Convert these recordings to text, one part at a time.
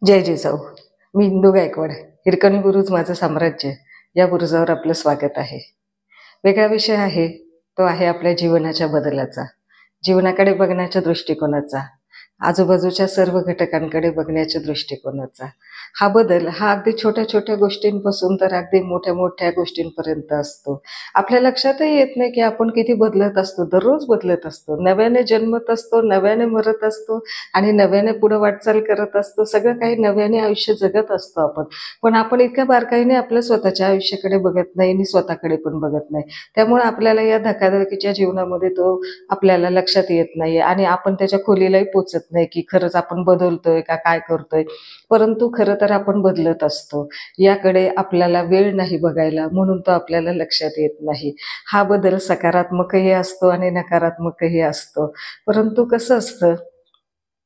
जय जिजाऊ. मी इंदू गायकवाड. हिरकणी बुरुज माझं साम्राज्य या बुरुजावर आपलं स्वागत आहे. वेगळा विषय आहे तो आहे आपल्या जीवनाच्या बदलाचा, जीवनाकडे बघण्याच्या दृष्टिकोनाचा, आजूबाजूच्या सर्व घटकांकडे बघण्याच्या दृष्टिकोनाचा. हा बदल हा अगदी छोट्या छोट्या गोष्टींपासून तर अगदी मोठ्या मोठ्या गोष्टींपर्यंत असतो. आपल्या लक्षातही येत नाही की आपण किती बदलत असतो. दररोज बदलत असतो, नव्याने जन्मत असतो, नव्याने मरत असतो आणि नव्याने पुढे वाटचाल करत असतो. सगळं काही नव्याने आयुष्य जगत असतो आपण. पण आपण इतक्या बारकाईने आपल्या स्वतःच्या आयुष्याकडे बघत नाही आणि स्वतःकडे पण बघत नाही. त्यामुळे आपल्याला या धकाधकीच्या जीवनामध्ये तो आपल्याला लक्षात येत नाही आणि आपण त्याच्या खोलीलाही पोचत नाही की खरंच आपण बदलतोय का काय करतोय. परंतु खरं तर आपण बदलत असतो. याकडे आपल्याला वेळ नाही बघायला, म्हणून तो आपल्याला लक्षात येत नाही. हा बदल सकारात्मकही असतो आणि नकारात्मकही असतो. परंतु कसं असतं,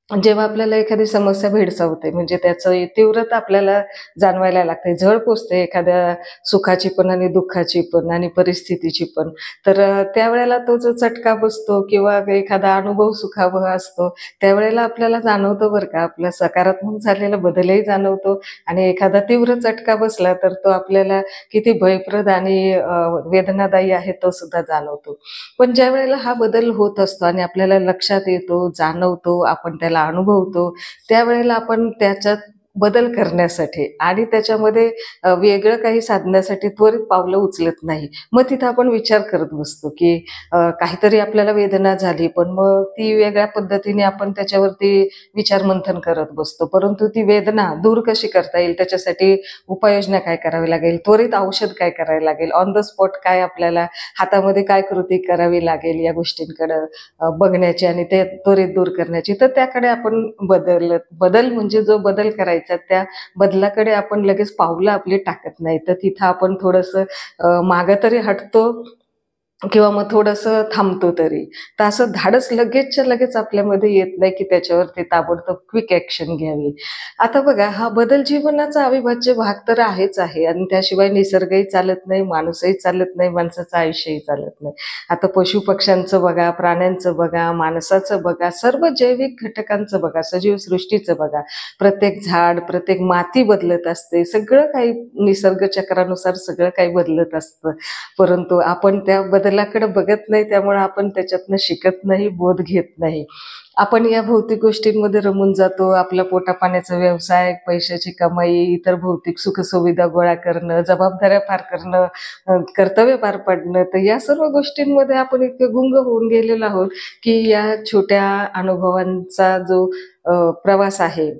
जेव्हा आपल्याला एखादी समस्या भेडसावते म्हणजे त्याचं तीव्रता आपल्याला जाणवायला लागते, झळ पोचते एखाद्या सुखाची पण आणि दुःखाची पण आणि परिस्थितीची पण. तर त्यावेळेला तो जो चटका बसतो किंवा एखादा अनुभव सुखावह असतो, त्यावेळेला आपल्याला जाणवतं बरं का, आपला सकारात्मक झालेला बदलही जाणवतो आणि एखादा तीव्र चटका बसला तर तो आपल्याला किती भयप्रद आणि वेदनादायी आहे तो सुद्धा जाणवतो. पण ज्या वेळेला हा बदल होत असतो आणि आपल्याला लक्षात येतो, जाणवतो, आपण त्याला अनुभवतो, त्यावेळेला आपण त्याच्यात बदल करण्यासाठी आणि त्याच्यामध्ये वेगळं काही साधण्यासाठी त्वरित पावलं उचलत नाही. मग तिथं आपण विचार करत बसतो, की काहीतरी आपल्याला वेदना झाली, पण मग ती वेगळ्या पद्धतीने आपण त्याच्यावरती विचारमंथन करत बसतो. परंतु ती वेदना दूर कशी करता येईल, त्याच्यासाठी उपाययोजना काय करावी लागेल, त्वरित औषध काय करायला लागेल, ऑन द स्पॉट काय आपल्याला हातामध्ये काय कृती करावी लागेल या गोष्टींकडं बघण्याची आणि ते त्वरित दूर करण्याची. तर त्याकडे आपण बदल म्हणजे जो बदल करायचा त्या बदलाकडे आपण लगेच पावलं आपली टाकत नाही. तर तिथं आपण थोडंसं मागं तरी हटतो किंवा मग थोडंसं थांबतो तरी. तर असं धाडस लगेचच्या लगेच आपल्यामध्ये येत नाही की त्याच्यावरती ताबडतोब क्विक ॲक्शन घ्यावी. आता बघा, हा बदल जीवनाचा अविभाज्य भाग तर आहेच आहे आणि त्याशिवाय निसर्गही चालत नाही, माणूसही चालत नाही, माणसाचं आयुष्यही चालत नाही. आता पशुपक्ष्यांचं बघा, प्राण्यांचं बघा, माणसाचं बघा, सर्व जैविक घटकांचं बघा, सजीव सृष्टीचं बघा. प्रत्येक झाड, प्रत्येक माती बदलत असते. सगळं काही निसर्ग चक्रानुसार सगळं काही बदलत असतं. परंतु आपण त्या बदलाकडे बघत नाही, त्यामुळे आपण त्याच्यातनं शिकत नाही, बोध घेत नाही. आपण या भौतिक गोष्टींमध्ये रमून जातो. आपला पोटापाण्याचा व्यवसाय, पैशाची कमाई, इतर भौतिक सुखसुविधा गोळा करणं, जबाबदाऱ्या पार करणं, कर्तव्य पार पाडणं, तर या सर्व गोष्टींमध्ये आपण इतके गुंग होऊन गेलेलो आहोत की या छोट्या अनुभवांचा जो प्रवास आहे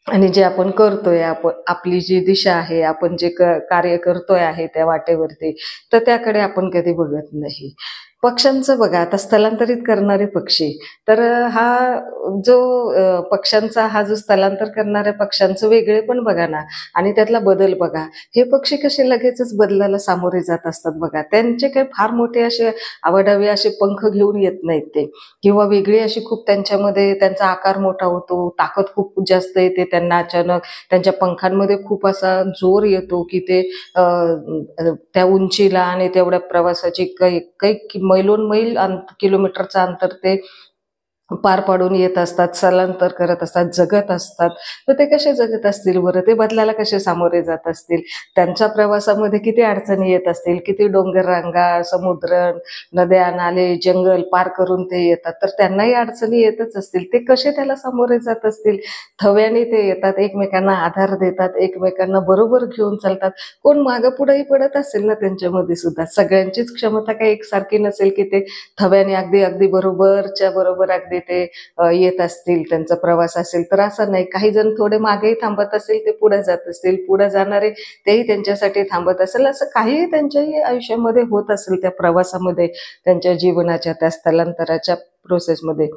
आणि जे आपण करतोय, आपली जी दिशा आहे, आपण जे कार्य करतोय आहे त्या वाटेवरती, तर त्याकडे आपण कधी बघत नाही. पक्ष्यांचं बघा, आता स्थलांतरित करणारे पक्षी, तर हा जो पक्ष्यांचा हा जो स्थलांतर करणाऱ्या पक्ष्यांचं वेगळेपण बघा ना आणि त्यातला बदल बघा. हे पक्षी कसे लगेचच बदलाला सामोरे जात असतात बघा. त्यांचे काही फार मोठे असे आवाढावे असे पंख घेऊन येत नाहीत ते, किंवा वेगळी अशी खूप त्यांच्यामध्ये त्यांचा आकार मोठा होतो, ताकद खूप जास्त येते त्यांना अचानक. त्यांच्या पंखांमध्ये खूप असा जोर येतो की ते त्या उंचीला आणि तेवढ्या प्रवासाची काही काही मैलोन मैल किलोमीटरचं अंतर ते पार पाडून येत असतात, स्थलांतर करत असतात, जगत असतात. तर ते कसे जगत असतील बरं? ते बदलाला कसे सामोरे जात असतील? त्यांच्या प्रवासामध्ये किती अडचणी येत असतील, किती डोंगर रांगा, समुद्र, नद्या, नाले, जंगल पार करून ते येतात. तर त्यांनाही अडचणी येतच असतील. ते कसे त्याला सामोरे जात असतील? थव्याने ते येतात, एकमेकांना आधार देतात, एकमेकांना बरोबर घेऊन चालतात. कोण मागं पुढेही पडत असेल ना त्यांच्यामध्ये सुद्धा. सगळ्यांचीच क्षमता काही एकसारखी नसेल की ते थव्याने अगदी अगदी बरोबरच्या बरोबर अगदी ते येत असतील, त्यांचा प्रवास असेल तर असं नाही. काही जण थोडे मागेही थांबत असतील, ते पुढे जात असतील, पुढे जाणारे तेही त्यांच्यासाठी थांबत असेल. असं काहीही त्यांच्याही आयुष्यामध्ये होत असेल त्या प्रवासामध्ये, त्यांच्या जीवनाच्या त्या स्थलांतराच्या प्रोसेसमध्ये.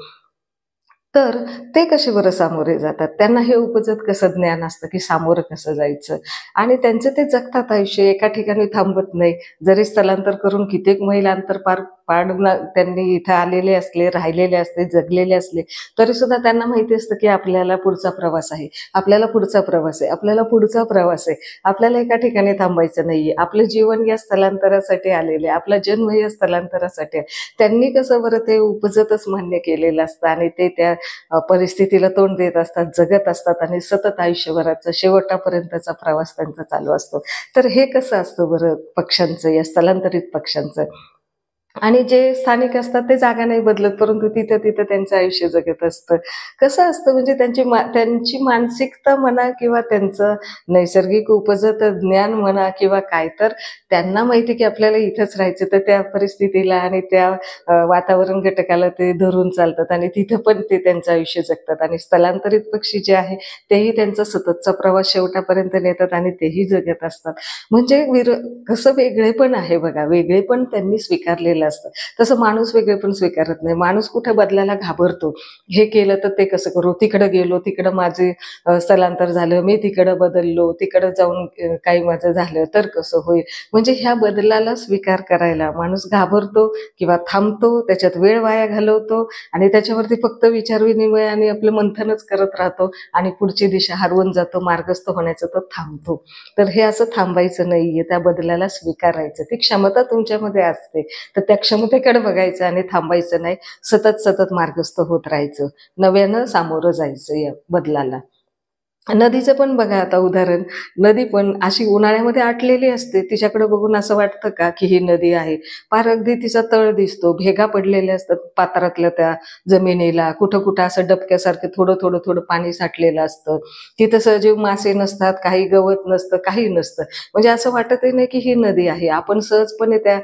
तर ते कसे बरं सामोरे जातात? त्यांना हे उपजत कसं ज्ञान असतं की सामोरं कसं जायचं? आणि त्यांचं ते जगतात आयुष्य, एका ठिकाणी थांबत नाही. जरी स्थलांतर करून कित्येक मैल अंतर पार पाडून त्यांनी इथं आलेले असले, राहिलेले असले, जगलेले असले, तरी सुद्धा त्यांना माहिती असतं की आपल्याला पुढचा प्रवास आहे, आपल्याला पुढचा प्रवास आहे, आपल्याला पुढचा प्रवास आहे. आपल्याला एका ठिकाणी थांबायचं नाहीये. आपलं जीवन या स्थलांतरासाठी आलेलं आहे, आपला जन्म या स्थलांतरासाठी आहे. त्यांनी कसं बरं ते उपजतच मान्य केलेलं असतं आणि ते त्या परिस्थितीला तोंड देत असतात, जगत असतात आणि सतत आयुष्यभराचा शेवटापर्यंतचा प्रवास त्यांचा चालू असतो. तर हे कसं असतं बरं पक्ष्यांचं, या स्थलांतरित पक्ष्यांचं? आणि जे स्थानिक असतात ते जागा नाही बदलत, परंतु तिथं तिथं त्यांचं आयुष्य जगत असतं. कसं असतं म्हणजे त्यांची मानसिकता म्हणा किंवा त्यांचं नैसर्गिक उपजत ज्ञान म्हणा किंवा काय, तर त्यांना माहिती की आपल्याला इथंच राहायचं, तर त्या परिस्थितीला आणि त्या वातावरण घटकाला ते धरून चालतात आणि तिथं पण ते त्यांचं आयुष्य जगतात. आणि स्थलांतरित पक्षी जे आहे तेही त्यांचा सततचा प्रवास शेवटापर्यंत नेतात आणि तेही जगत असतात. म्हणजे कसं वेगळेपण आहे बघा, वेगळेपण त्यांनी स्वीकारलेलं असतं. तसं माणूस वेगळेपण स्वीकारत नाही. माणूस कुठे बदलायला घाबरतो. हे केलं तर ते कसं करू, तिकडं गेलो, तिकडं माझे स्थलांतर झालं, मी तिकडं बदललो, तिकडं जाऊन काही माझं झालं तर कसं होईल. म्हणजे ह्या बदलाला स्वीकार करायला माणूस घाबरतो किंवा थांबतो, त्याच्यात वेळ वाया घालवतो आणि त्याच्यावरती फक्त विचारविनिमय आणि आपलं मंथनच करत राहतो आणि पुढची दिशा हरवून जातो, मार्गस्थ होण्याचं तो थांबतो. तर हे असं थांबायचं नाहीये, त्या बदलाला स्वीकारायचं. ती क्षमता तुमच्यामध्ये असते, तर त्या क्षमतेकडे बघायचं आणि थांबायचं नाही. सतत सतत मार्गस्थ होत राहायचं, नव्यानं सामोरं जायचं या बदलाला. नदीचं पण बघा आता उदाहरण. नदी पण अशी उन्हाळ्यामध्ये आटलेली असते, तिच्याकडे बघून असं वाटतं का की ही नदी आहे? पार अगदी तिचा तळ दिसतो, भेगा पडलेल्या असतात पात्रातल्या त्या जमिनीला, कुठं कुठं असं डबक्यासारखं थोडं थोडं थोडं पाणी साठलेलं असतं. तिथं सजीव मासे नसतात, काही गवत नसतं, काही नसतं. म्हणजे असं वाटतही नाही की ही नदी आहे. आपण सहजपणे त्या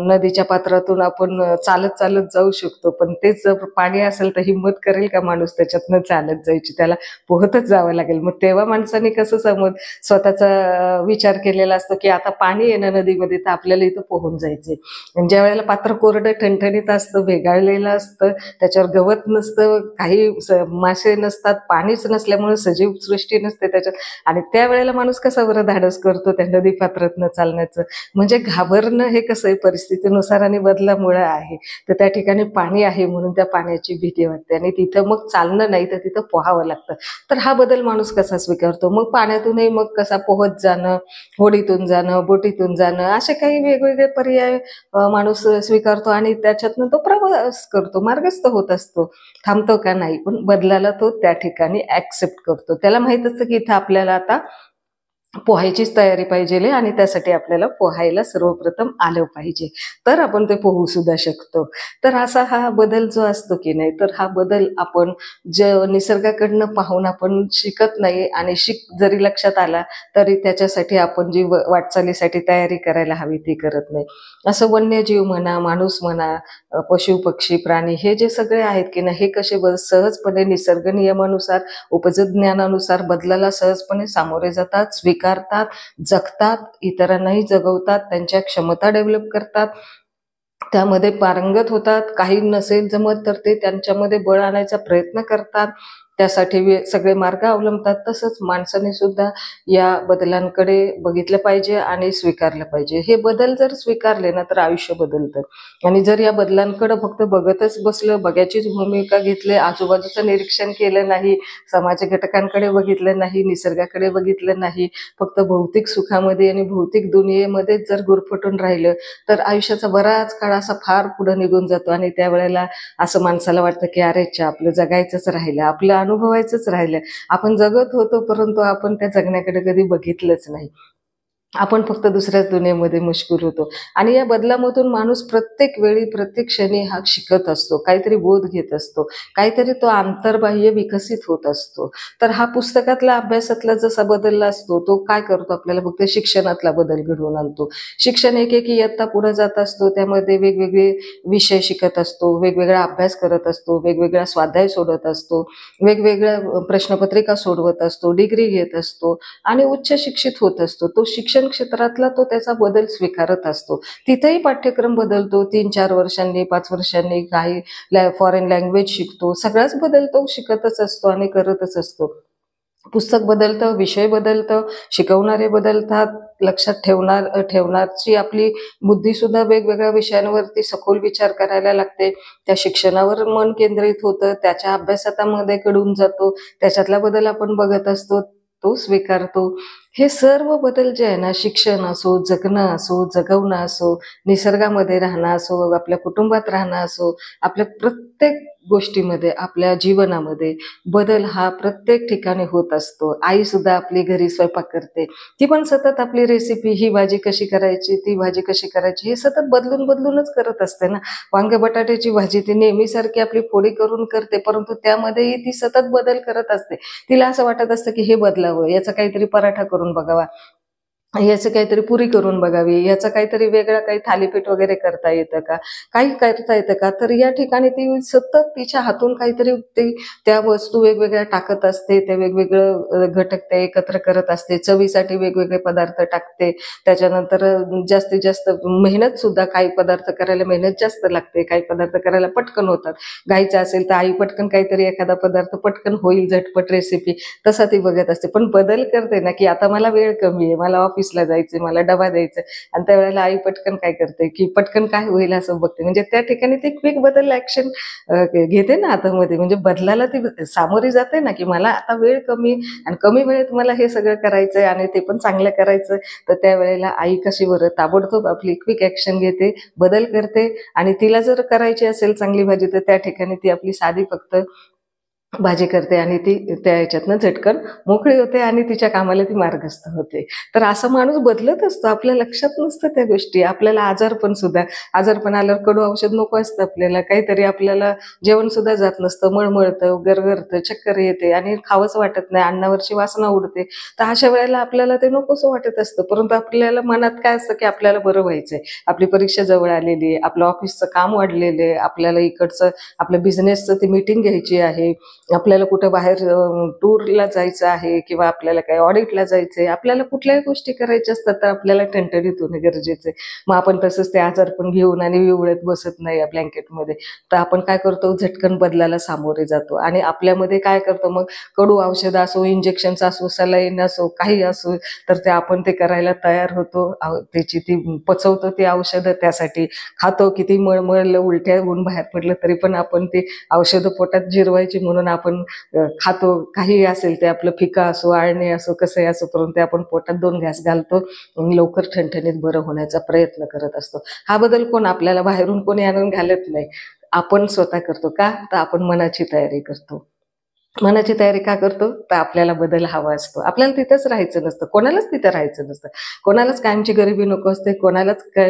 नदीच्या पात्रातून आपण चालत चालत जाऊ शकतो, पण तेच जर पाणी असेल तर हिंमत करेल का माणूस त्याच्यातनं चालत जायची? त्याला पोहतच जावं लागेल. मग तेव्हा माणसाने कसं स्वतःचा विचार केलेला असतो की आता पाणी आहे ना नदीमध्ये, तर आपल्याला इथं पोहून जायचंय. आणि ज्या वेळेला पात्र कोरडं ठणठणीत असतं, भेगाळलेलं असतं, त्याच्यावर गवत नसतं, काही मासे नसतात, पाणीच नसल्यामुळे सजीव सृष्टी नसते त्याच्यात, आणि त्यावेळेला माणूस कसा बरं धाडस करतो त्या नदी पात्रातनं चालण्याचं? म्हणजे घाबरणं हे कसं आहे, परिस्थितीनुसार आणि बदलामुळे आहे. तर त्या ठिकाणी पाणी आहे म्हणून त्या पाण्याची भीती वाटते आणि तिथं मग चालणं नाही तर तिथं पोहावं लागतं. तर हा बदल माणूस कसा स्वीकारतो? मग पाण्यातूनही मग कसा पोहत जाणं, होडीतून जाणं, बोटीतून जाणं, असे काही वेगवेगळे पर्याय माणूस स्वीकारतो आणि त्याच्यातनं तो प्रवास करतो, मार्गस्थ होत असतो. थांबतो का? नाही. पण बदलाला तो त्या ठिकाणी ऍक्सेप्ट करतो. त्याला माहित असतं की इथं आपल्याला आता पोहायचीच तयारी पाहिजे आणि त्यासाठी आपल्याला पोहायला सर्वप्रथम आलं पाहिजे, तर आपण ते पोहू सुद्धा शकतो. तर असा हा बदल जो असतो की नाही, तर हा बदल आपण निसर्गाकडनं पाहून आपण शिकत नाही आणि जरी लक्षात आला तरी त्याच्यासाठी आपण जी वाटचालीसाठी तयारी करायला हवी ती करत नाही. असं वन्यजीव म्हणा, माणूस म्हणा, पशु पक्षी प्राणी हे जे सगळे आहेत की नाही, हे कसे सहजपणे निसर्ग नियमानुसार, उपजत ज्ञानानुसार बदलाला सहजपणे सामोरे जातात, स्वीकारतात, जगतात, इतरांनाही जगवतात, त्यांच्या क्षमता डेव्हलप करतात, त्यामध्ये पारंगत होतात. काही नसेल जमत तर ते त्यांच्यामध्ये बळ आणायचा प्रयत्न करतात, त्यासाठी सगळे मार्ग अवलंबतात. तसंच माणसाने सुद्धा या बदलांकडे बघितलं पाहिजे आणि स्वीकारलं पाहिजे. हे बदल जर स्वीकारले ना तर आयुष्य बदलतं. आणि जर या बदलांकडे फक्त बघतच बसलं, बघ्याचीच भूमिका घेतली, आजूबाजूचं निरीक्षण केलं नाही, समाज घटकांकडे बघितलं नाही, निसर्गाकडे बघितलं नाही, फक्त भौतिक सुखामध्ये आणि भौतिक दुनियेमध्येच जर गुरफटून राहिलं, तर आयुष्याचा बराच काळ असा फार पुढे निघून जातो आणि त्यावेळेला असं माणसाला वाटतं की अरे च्या, आपलं जगायचंच राहिलं, आपलं अनुभवायचंच राहिलं. आपण जगत होतो परंतु आपण त्या जगण्याकडे कधी बघितलंच नाही. आपण फक्त दुसऱ्याच दुनियेमध्ये मशगूल होतो. आणि या बदलामधून माणूस प्रत्येक वेळी, प्रत्येक क्षणी हा शिकत असतो, काहीतरी बोध घेत असतो, काहीतरी तो आंतरबाह्य विकसित होत असतो. तर हा पुस्तकातला, अभ्यासातला जसा बदलला असतो, तो काय करतो, आपल्याला फक्त शिक्षणातला बदल घडवून आणतो. शिक्षण एक एक इयत्ता पुढे जात असतो, त्यामध्ये वेगवेगळे विषय शिकत असतो, वेगवेगळा अभ्यास करत असतो, वेगवेगळा स्वाध्याय सोडत असतो, वेगवेगळ्या प्रश्नपत्रिका सोडवत असतो, डिग्री घेत असतो आणि उच्च शिक्षित होत असतो. तो शिक्षण क्षेत्रातला तो त्याचा बदल स्वीकारत असतो. तिथेही पाठ्यक्रम बदलतो, 3-4 वर्षांनी, 5 वर्षांनी, काही फॉरेन लँग्वेज शिकतो, सगळाच बदल तो शिकतच असतो आणि करतच असतो. पुस्तक बदलतं, विषय बदलतं, शिकवणारे बदलतात, लक्षात ठेवण्याची आपली बुद्धी सुद्धा वेगवेगळ्या विषयांवरती सखोल विचार करायला लागते. त्या शिक्षणावर मन केंद्रित होतं, त्याच्या अभ्यासामध्ये कडून जातो, त्याच्यातला बदल आपण बघत असतो, तो स्वीकारतो. हे सर्व बदल जे आहे ना, शिक्षण असो, जगणं असो, जगवणं असो, निसर्गामध्ये राहणं असो, आपल्या कुटुंबात राहणं असो, आपल्या प्रत्येक गोष्टीमध्ये, आपल्या जीवनामध्ये बदल हा प्रत्येक ठिकाणी होत असतो. आई सुद्धा आपली घरी स्वयंपाक करते. ती पण सतत आपली रेसिपी, ही भाजी कशी करायची, ती भाजी कशी करायची, हे सतत बदलून बदलूनच करत असते ना. वांगे बटाट्याची भाजी ती नेहमीसारखी आपली फोडी करून करते, परंतु त्यामध्येही ती सतत बदल करत असते. तिला असं वाटत असतं की हे बदलावं, याचा काहीतरी पराठा करून बघावा, याचं काहीतरी पुरी करून बघावी, याचं काहीतरी वेगळं काही थालीपीठ वगैरे करता येतं का, काही करता येतं का. तर या ठिकाणी ती सतत तिच्या हातून काहीतरी ती त्या वस्तू वेगवेगळ्या टाकत असते, त्या वेगवेगळं घटक ते एकत्र करत असते, चवीसाठी वेगवेगळे पदार्थ टाकते. त्याच्यानंतर जास्तीत जास्त मेहनत सुद्धा, काही पदार्थ करायला मेहनत जास्त लागते, काही पदार्थ करायला पटकन होतात. गाईचं असेल तर आई पटकन काहीतरी एखादा पदार्थ पटकन होईल, झटपट रेसिपी, तसा ती बघत असते. पण बदल करते ना, की आता मला वेळ कमी आहे, मला ऑफिसला जायचंय, मला डबा द्यायचा, आणि त्यावेळेला आई पटकन काय करते, की पटकन काय होईल असं बघते. म्हणजे त्या ठिकाणी ती क्विक बदल ऍक्शन घेते ना हातामध्ये. म्हणजे बदलाला ती सामोरी जाते ना, की मला आता वेळ कमी आणि कमी वेळेत मला हे सगळं करायचंय आणि ते पण चांगलं करायचं. तर त्यावेळेला आई कशी बरं ताबडतोब आपली क्विक ऍक्शन घेते, बदल करते. आणि तिला जर करायची असेल चांगली भाजी, तर त्या ठिकाणी ती आपली साधी फक्त भाजी करते आणि ती त्या ह्याच्यातनं झटकन मोकळी होते आणि तिच्या कामाला ती मार्गस्थ होते. तर असा माणूस बदलत असतो, आपल्या लक्षात नसतं त्या गोष्टी. आपल्याला आजारपण सुद्धा, आजारपण आल्यावर कडू औषध नको असतं आपल्याला, काहीतरी आपल्याला जेवण सुद्धा जात नसतं, मळमळतं, गरगरतं, चक्कर येते आणि खावंच वाटत नाही, अन्नावरची वासना उडते. तर अशा वेळेला आपल्याला ते नकोसं वाटत असतं, परंतु आपल्याला मनात काय असतं, की आपल्याला बरं व्हायचंय, आपली परीक्षा जवळ आलेली आहे, आपलं ऑफिसचं काम वाढलेलं आहे, आपल्याला इकडचं आपल्या बिझनेसचं ती मीटिंग घ्यायची आहे, आपल्याला कुठं बाहेर टूरला जायचं आहे, किंवा आपल्याला काही ऑडिटला जायचं आहे, आपल्याला कुठल्याही गोष्टी करायच्या असतात, तर आपल्याला टणटणीत होणं गरजेचं आहे. मग आपण तसंच ते आजारपण घेऊन आणि विवळत बसत नाही या ब्लँकेटमध्ये. तर आपण काय करतो, झटकन बदलाला सामोरे जातो आणि आपल्यामध्ये काय करतो मग, कडू औषध असो, इंजेक्शनचं असो, सलाईन असो, काही असो, तर ते आपण ते करायला तयार होतो. त्याची ती पचवतो ती औषधं, त्यासाठी खातो. किती मळमळलं, उलट्या होऊन बाहेर पडलं, तरी पण आपण ते औषधं पोटात जिरवायची म्हणून आपण खातो. काही असेल ते आपलं फिका असो, आळणी असो, कसंही असो, करून ते आपण पोटात 2 घास घालतो आणि लवकर ठणठणीत बरं होण्याचा प्रयत्न करत असतो. हा बदल कोण, आपल्याला बाहेरून कोणी आणून घालत नाही, आपण स्वतः करतो. का, तर आपण मनाची तयारी करतो. मनाची तयारी का करतो, तर आपल्याला बदल हवा असतो. आपल्याला तिथंच राहायचं नसतं, कोणालाच तिथं राहायचं नसतं, कोणालाच कायमची गरिबी नको असते, कोणालाच काय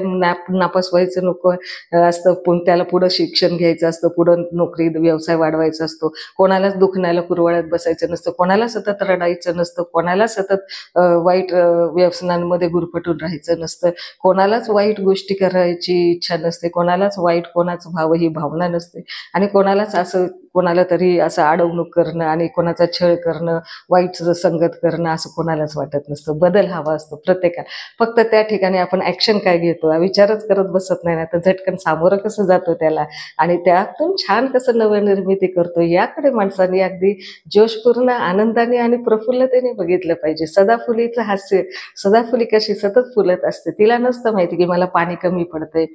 नापास व्हायचं नको असतं, त्याला पुढं शिक्षण घ्यायचं असतं, पुढं नोकरी व्यवसाय वाढवायचा असतो, कोणालाच दुखण्याला कुरवाळत बसायचं नसतं, कोणाला सतत रडायचं नसतं, कोणाला सतत वाईट व्यसनांमध्ये गुरफटून राहायचं नसतं, कोणालाच वाईट गोष्टी करायची इच्छा नसते, कोणालाच वाईट कोणाचं व्हावं ही भावना नसते, आणि कोणालाच असं कोणाला तरी असं अडवणूक करणं आणि कोणाचा छळ करणं, वाईट संगत करणं, असं कोणालाच वाटत नसतं. बदल हवा असतो प्रत्येकाला. फक्त त्या ठिकाणी आपण ऍक्शन काय घेतो, विचारच करत बसत नाही ना, तर झटकन सामोरं कसं जातो त्याला आणि त्यातून छान कसं नवनिर्मिती करतो, याकडे माणसाने अगदी जोशपूर्ण आनंदाने आणि प्रफुल्लतेने बघितलं पाहिजे. सदाफुलीचं हास्य, सदाफुली कशी सतत फुलत असते, तिला नसतं माहिती की मला पाणी कमी पडतंय,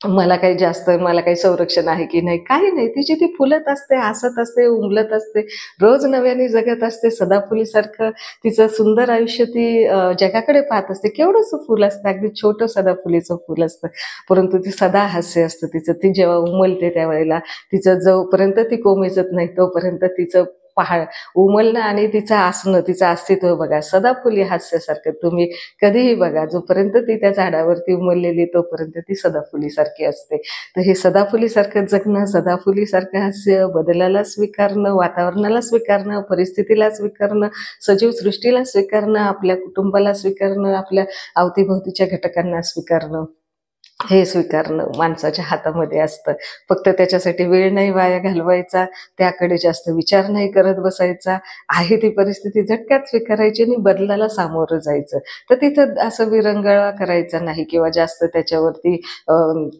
मला काही जास्त, मला काही संरक्षण आहे की नाही, काही नाही. तिची ती फुलत असते, हसत असते, उमलत असते, रोज नव्याने जगत असते. सदाफुलीसारखं तिचं सुंदर आयुष्य ती जगाकडे पाहत असते. केवढंसं फुल असतं, अगदी छोटं सदाफुलीचं फुल असतं, परंतु ती सदा हास्य असतं तिचं. ती जेव्हा उमलते त्यावेळेला, तिचं जोपर्यंत ती कोमेजत नाही तोपर्यंत तिचं उमलणं आणि तिचं असणं, तिचं अस्तित्व बघा, सदाफुली हास्यासारखं. तुम्ही कधीही बघा, जोपर्यंत ती त्या झाडावरती उमललेली तोपर्यंत ती सदाफुलीसारखी असते. तर हे सदाफुलीसारखं जगणं, सदाफुलीसारखं हास्य, बदलाला स्वीकारणं, वातावरणाला स्वीकारणं, परिस्थितीला स्वीकारणं, सजीव सृष्टीला स्वीकारणं, आपल्या कुटुंबाला स्वीकारणं, आपल्या अवतीभोवतीच्या घटकांना स्वीकारणं, हे स्वीकारणं माणसाच्या हातामध्ये असतं. फक्त त्याच्यासाठी वेळ नाही वाया घालवायचा, त्याकडे जास्त विचार नाही करत बसायचा, आहे ती परिस्थिती झटक्यात स्वीकारायची आणि बदलाला सामोरं जायचं. तर तिथं असं विरंगुळा करायचा नाही किंवा जास्त त्याच्यावरती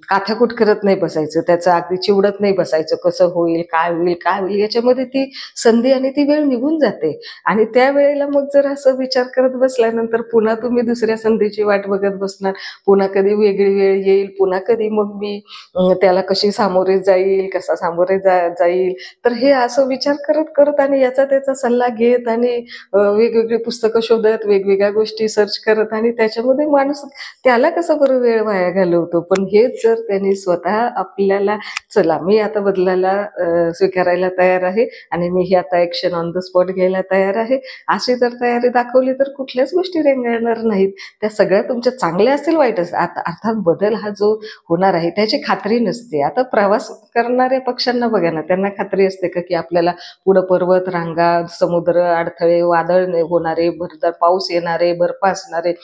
काथाकूट करत नाही बसायचं, त्याचं अगदी चिवडत नाही बसायचं, कसं होईल, काय होईल, काय होईल, याच्यामध्ये ती संधी आणि ती वेळ निघून जाते. आणि त्यावेळेला मग जर असं विचार करत बसल्यानंतर पुन्हा तुम्ही दुसऱ्या संधीची वाट बघत बसणार, पुन्हा कधी वेगळी वेळ येईल, पुन्हा कधी मग मी त्याला कशी सामोरे जाईल, कसा सामोरे जाईल. तर हे असं विचार करत करत आणि याचा त्याचा सल्ला घेत आणि वेगवेगळी पुस्तकं शोधत, वेगवेगळ्या गोष्टी सर्च करत आणि त्याच्यामध्ये माणूस त्याला कसा बरं वेळ वाया घालवतो. पण हेच जर त्यांनी स्वतः आपल्याला, चला मी आता बदलायला स्वीकारायला तयार आहे आणि मी ही आता ॲक्शन ऑन द स्पॉट घ्यायला तयार आहे, अशी जर तयारी दाखवली तर कुठल्याच गोष्टी रेंगाळणार नाहीत. त्या सगळ्या तुमच्या चांगल्या असतील, वाईट असतील. अर्थात बदल हा जो होणार आहे त्याची खात्री नसते. आता प्रवास करणाऱ्या पक्ष्यांना बघा ना, त्यांना खात्री असते का की आपल्याला पुढं पर्वत रांगा, समुद्र, अडथळे, वादळ होणारे, भरदार पाऊस येणारे, बर्फ असणारे,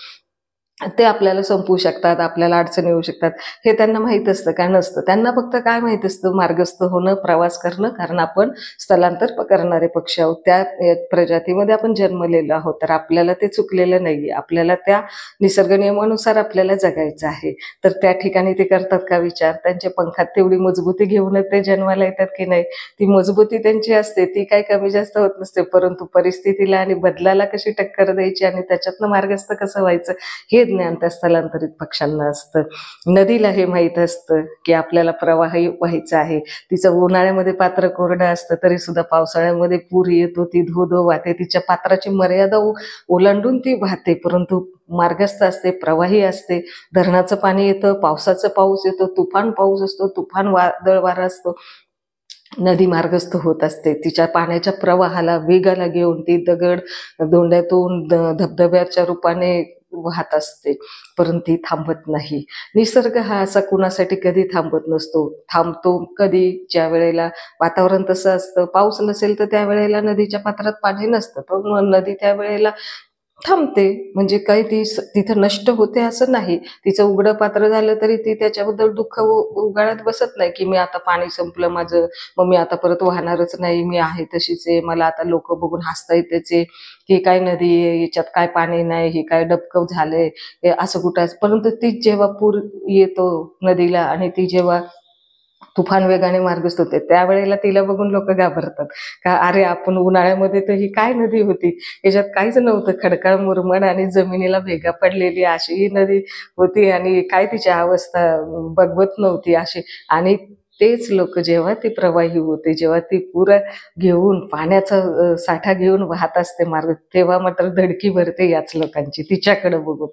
ते आपल्याला संपवू शकतात, आपल्याला अडचणी येऊ शकतात, हे त्यांना माहीत असतं का? नसतं. त्यांना फक्त काय माहीत असतं? मार्गस्थ होणं, प्रवास करणं. कारण आपण स्थलांतर करणारे पक्षी आहोत, त्या प्रजातीमध्ये आपण जन्मलेलो आहोत. तर आपल्याला ते चुकलेलं नाही, आपल्याला त्या निसर्ग नियमानुसार आपल्याला जगायचं आहे. तर त्या ठिकाणी ते करतात का विचार? त्यांच्या पंखात तेवढी मजबूती घेऊनच ते जन्माला येतात की नाही? ती मजबूती त्यांची असते, ती काही कमी जास्त होत नसते. परंतु परिस्थितीला आणि बदलाला कशी टक्कर द्यायची आणि त्याच्यातनं मार्गस्थ कसं व्हायचं, हे ज्ञान त्या स्थलांतरित पक्ष्यांना असतं. नदीला हे माहीत असतं की आपल्याला प्रवाही व्हायचं आहे. तिचं उन्हाळ्यामध्ये पात्र कोरडं असतं तरी सुद्धा पावसाळ्यामध्ये पूर येतो, ती धो धो वाहते, तिच्या पात्राची मर्यादा ओलांडून ती वाहते, परंतु मार्गस्थ असते, प्रवाही असते. धरणाचं पाणी येतं, पावसाचा पाऊस येतो, तुफान पाऊस असतो, तुफान वादळ वारा असतो, नदी मार्गस्थ होत असते. तिच्या पाण्याच्या प्रवाहाला, वेगाला घेऊन ती दगड दोंड्यातून धबधब्याच्या रूपाने वाहत असते, परंतु ती थांबत नाही. निसर्ग हा असा कुणासाठी कधी थांबत नसतो. थांबतो कधी? ज्या वेळेला वातावरण तसं असतं. पाऊस नसेल तर त्यावेळेला नदीच्या पात्रात पाणी नसतं, तर नदी त्यावेळेला थांबते. म्हणजे काही ती तिथं नष्ट होते असं नाही. तिचं उघडं पात्र झालं तरी ती त्याच्याबद्दल दुःख उगाळत बसत नाही की मी आता पाणी संपलं माझं, मग मी आता परत वाहणारच नाही, मी आहे तशीच आहे, मला आता लोक बघून हसतायत त्याचे, ही काय नदी आहे, याच्यात काय पाणी नाही, ही काय डबकं झालंय, असं कुठं. परंतु ती जेव्हा पूर येतो नदीला आणि ती जेव्हा तुफान वेगाने मार्गस्थ होते, त्यावेळेला तिला बघून लोक घाबरतात का, अरे आपण उन्हाळ्यामध्ये तर ही काय नदी होती, याच्यात काहीच नव्हतं, खडकाळ मुरमड आणि जमिनीला भेगा पडलेली अशी ही नदी होती आणि काय तिची अवस्था बघवत नव्हती अशी. आणि तेच लोक जेव्हा ती प्रवाही होते, जेव्हा ती पुरा घेऊन पाण्याचा साठा घेऊन वाहत असते मार्ग, तेव्हा मात्र धडकी भरते याच लोकांची तिच्याकडे बघून.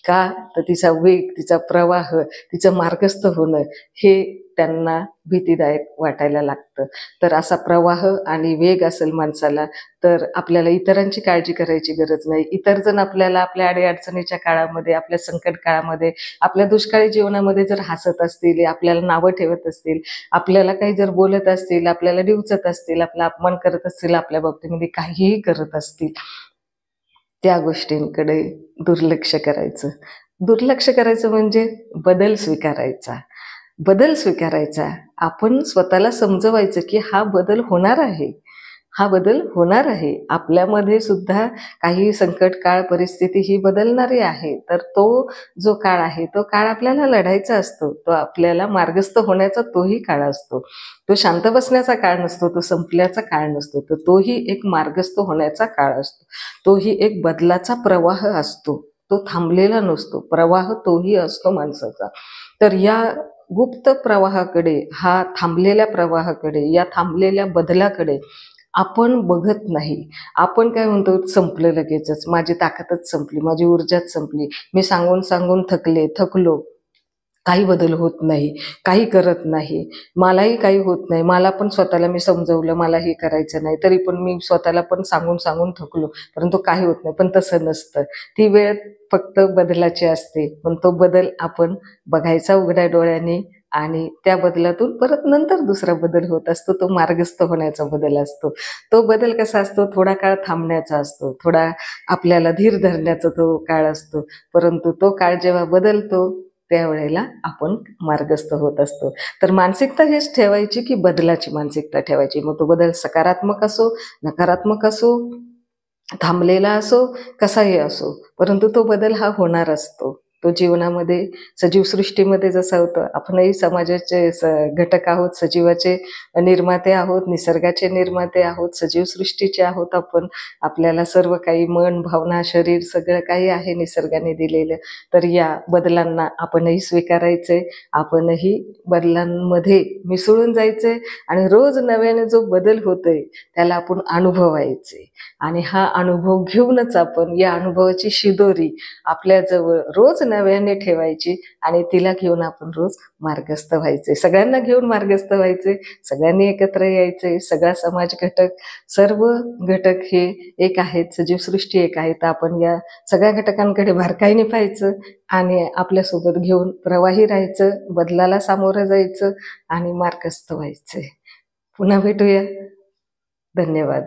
का? तर तिचा वेग, तिचा प्रवाह, तिचं मार्गस्थ होणं हे त्यांना भीतीदायक वाटायला लागतं. तर असा प्रवाह आणि वेग असेल माणसाला, तर आपल्याला इतरांची काळजी करायची गरज नाही. इतर जण आपल्याला आपल्या अडीअडचणीच्या काळामध्ये, आपल्या संकट काळामध्ये, आपल्या दुष्काळी जीवनामध्ये जर हसत असतील, आपल्याला नावं ठेवत असतील, आपल्याला काही जर बोलत असतील, आपल्याला डिवचत असतील, आपला अपमान करत असतील, आपल्या बाबतीमध्ये काहीही करत असतील, त्या गोष्टींकडे दुर्लक्ष करायचं. दुर्लक्ष करायचं म्हणजे बदल स्वीकारायचा. बदल स्वीकारायचा. आपण स्वतःला समजवायचं की हा बदल होणार आहे, हा बदल होणार आहे. आपल्यामध्ये सुद्धा काही संकट काळ, परिस्थिती ही बदलणारी आहे. तर तो जो काळ आहे, तो काळ आपल्याला लढायचा असतो. तो आपल्याला मार्गस्थ होण्याचा तोही काळ असतो. तो शांत बसण्याचा काळ नसतो, तो संपल्याचा काळ नसतो. तर तोही एक मार्गस्थ होण्याचा काळ असतो. तोही एक बदलाचा प्रवाह असतो. तो थांबलेला नसतो. प्रवाह तोही असतो माणसाचा. तर या गुप्त प्रवाहाकडे, हा थांबलेल्या प्रवाहाकडे, या थांबलेल्या बदलाकडे आपण बघत नाही. आपण काय म्हणतो, संपलं लगेचच, माझी ताकदच संपली, माझी ऊर्जाच संपली, मी सांगून सांगून थकलो, काही बदल होत नाही, काही करत नाही, मलाही काही होत नाही, मला पण स्वतःला मी समजवलं मला हे करायचं नाही, तरी पण मी स्वतःला पण सांगून सांगून थकलो, परंतु काही होत नाही. पण तसं नसतं. ती वेळ फक्त बदलाची असते, पण तो बदल आपण बघायचा उघड्या डोळ्यांनी आणि त्या बदलातून परत नंतर दुसरा बदल होत असतो. तो मार्गस्थ होण्याचा बदल असतो. तो बदल कसा असतो? थोडा काळ थांबण्याचा असतो, थोडा आपल्याला धीर धरण्याचा तो काळ असतो. परंतु तो काळ जेव्हा बदलतो त्यावेळेला आपण मार्गस्थ होत असतो. तर मानसिकता हेच ठेवायची की बदलाची मानसिकता ठेवायची. मग तो बदल सकारात्मक असो, नकारात्मक असो, थांबलेला असो, कसाही असो, परंतु तो बदल हा होणार असतो. तो जीवनामध्ये सजीव सृष्टीमध्ये जसा होतो, आपणही समाजाचे घटक आहोत, सजीवाचे निर्माते आहोत, निसर्गाचे निर्माते आहोत, सजीव सृष्टीचे आहोत आपण. आपल्याला सर्व काही मन, भावना, शरीर सगळं काही आहे निसर्गाने दिलेलं. तर या बदलांना आपणही स्वीकारायचे, आपणही बदलांमध्ये मिसळून जायचे आणि रोज नव्याने जो बदल होतोय त्याला आपण अनुभवायचे. आणि हा अनुभव घेऊनच आपण या अनुभवाची शिदोरी आपल्याजवळ रोज नव्याने ठेवायची आणि तिला घेऊन आपण रोज मार्गस्थ व्हायचे. सगळ्यांना घेऊन मार्गस्थ व्हायचे, सगळ्यांनी एकत्र यायचे. सगळा समाज घटक, सर्व घटक हे एक आहेत, सजीव सृष्टी एक आहे. तर आपण या सगळ्या घटकांकडे बारकाईने पाहायचं आणि आपल्यासोबत घेऊन प्रवाही राहायचं, बदलाला सामोरं जायचं आणि मार्गस्थ व्हायचे. पुन्हा भेटूया. धन्यवाद.